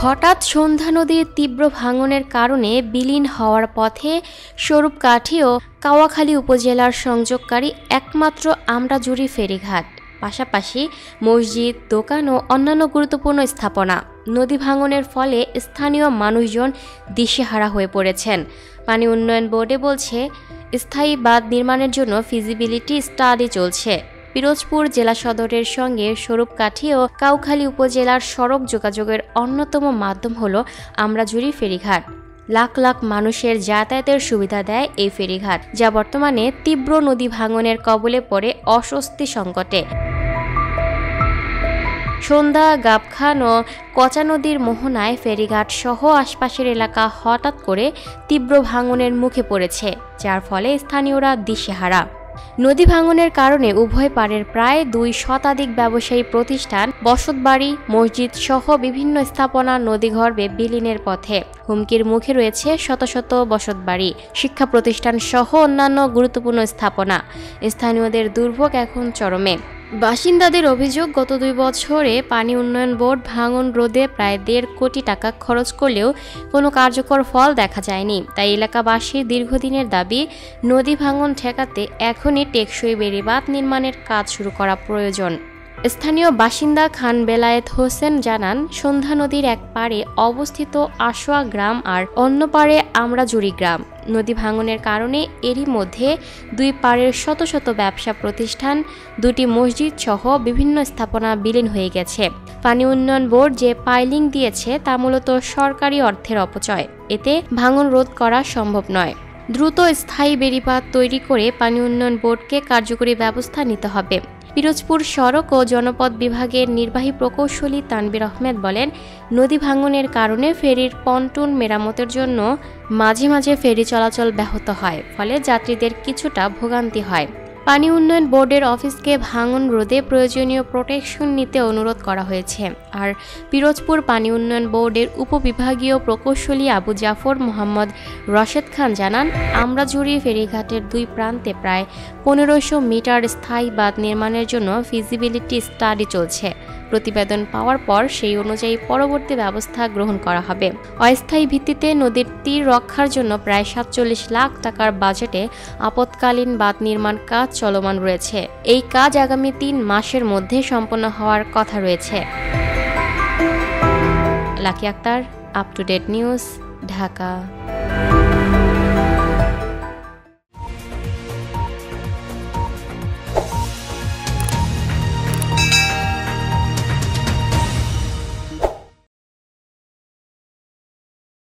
হঠাৎ সন্ধ্যা নদীর তীব্র ভাঙনের কারণে বিলীন হওয়ার পথে স্বরূপকাঠি ও কাওয়াখালী উপজেলার সংযোগকারী একমাত্র আমড়াজুড়ি ফেরিঘাট, পাশাপাশি মসজিদ, দোকান ও অন্যান্য গুরুত্বপূর্ণ স্থাপনা। নদী ভাঙনের ফলে স্থানীয় মানুষজন দিশেহারা হয়ে পড়েছেন। পানি উন্নয়ন বোর্ডে বলছে, স্থায়ী বাঁধ নির্মাণের জন্য ফিজিবিলিটি স্টাডি চলছে। পিরোজপুর জেলা সদরের সঙ্গে স্বরূপকাঠি ও কাউখালী উপজেলার সড়ক যোগাযোগের অন্যতম মাধ্যম হল আমড়াজুড়ি ফেরিঘাট। লাখ লাখ মানুষের যাতায়াতের সুবিধা দেয় এই ফেরিঘাট, যা বর্তমানে তীব্র নদী ভাঙনের কবলে পড়ে অস্বস্তি সংকটে। সন্ধ্যা, গাবখান ও কচা নদীর মোহনায় ফেরিঘাট সহ আশপাশের এলাকা হঠাৎ করে তীব্র ভাঙনের মুখে পড়েছে, যার ফলে স্থানীয়রা দিশেহারা। নদী ভাঙনের কারণে উভয় পাড়ের প্রায় 2 শতাধিক ব্যবসায়ী প্রতিষ্ঠান, বসতবাড়ি, মসজিদ সহ বিভিন্ন স্থাপনা নদীগর্ভে বিলীনের পথে। হুমকির মুখে রয়েছে শত শত বসতবাড়ি, শিক্ষা প্রতিষ্ঠান সহ অন্যান্য গুরুত্বপূর্ণ স্থাপনা। স্থানীয়দের দুর্ভোগ এখন চরমে। বাসিন্দাদের অভিযোগ, গত 2 বছরে পানি উন্নয়ন বোর্ড ভাঙন রোধে প্রায় 1.5 কোটি টাকা খরচ করলেও কোনো কার্যকর ফল দেখা যায়নি। তাই এলাকাবাসীর দীর্ঘদিনের দাবি, নদী ভাঙন ঠেকাতে এখনই টেকসই বেড়িবাঁধ নির্মাণের কাজ শুরু করা প্রয়োজন। স্থানীয় বাসিন্দা খান বেলায়েত হোসেন জানান, সন্ধ্যা নদীর এক পাড়ে অবস্থিত আশোয়া গ্রাম আর অন্য পাড়ে আমড়াজুড়ি গ্রাম। নদী ভাঙনের কারণে এরই মধ্যে 2 পাড়ের শত শত ব্যবসা প্রতিষ্ঠান, 2টি মসজিদ সহ বিভিন্ন স্থাপনা বিলীন হয়ে গেছে। পানি উন্নয়ন বোর্ড যে পাইলিং দিয়েছে তা মূলত সরকারি অর্থের অপচয়। এতে ভাঙন রোধ করা সম্ভব নয়। দ্রুত স্থায়ী বেড়িবাঁধ তৈরি করে পানি উন্নয়ন বোর্ডকে কার্যকরী ব্যবস্থা নিতে হবে। পিরোজপুর সড়ক ও জনপথ বিভাগের নির্বাহী প্রকৌশলী তানভীর আহমেদ বলেন, নদী ভাঙনের কারণে ফেরির পন্টুন মেরামতের জন্য মাঝে মাঝে ফেরি চলাচল ব্যাহত হয়, ফলে যাত্রীদের কিছুটা ভোগান্তি হয়। পানি উন্নয়ন বোর্ডের অফিসকে ভাঙন রোধে প্রয়োজনীয় প্রোটেকশন নিতে অনুরোধ করা হয়েছে। আর পিরোজপুর পানি উন্নয়ন বোর্ডের উপবিভাগীয় প্রকৌশলী আবু জাফর মোহাম্মদ রশেদ খান জানান, আমড়াজুড়ি ফেরিঘাটের 2 প্রান্তে প্রায় 1500 মিটার স্থায়ী বাঁধ নির্মাণের জন্য ফিজিবিলিটি স্টাডি চলছে। প্রতিবেদন পাওয়ার পর সেই অনুযায়ী পরবর্তী ব্যবস্থা গ্রহণ করা হবে। অস্থায়ী ভিত্তিতে নদীর তীর রক্ষার জন্য প্রায় 47 লাখ টাকার বাজেটে আপৎকালীন বাঁধ নির্মাণ কাজ চলমান রয়েছে। এই কাজ আগামী 3 মাসের মধ্যে সম্পন্ন হওয়ার কথা রয়েছে। Lucky Akter, up to date news, Dhaka.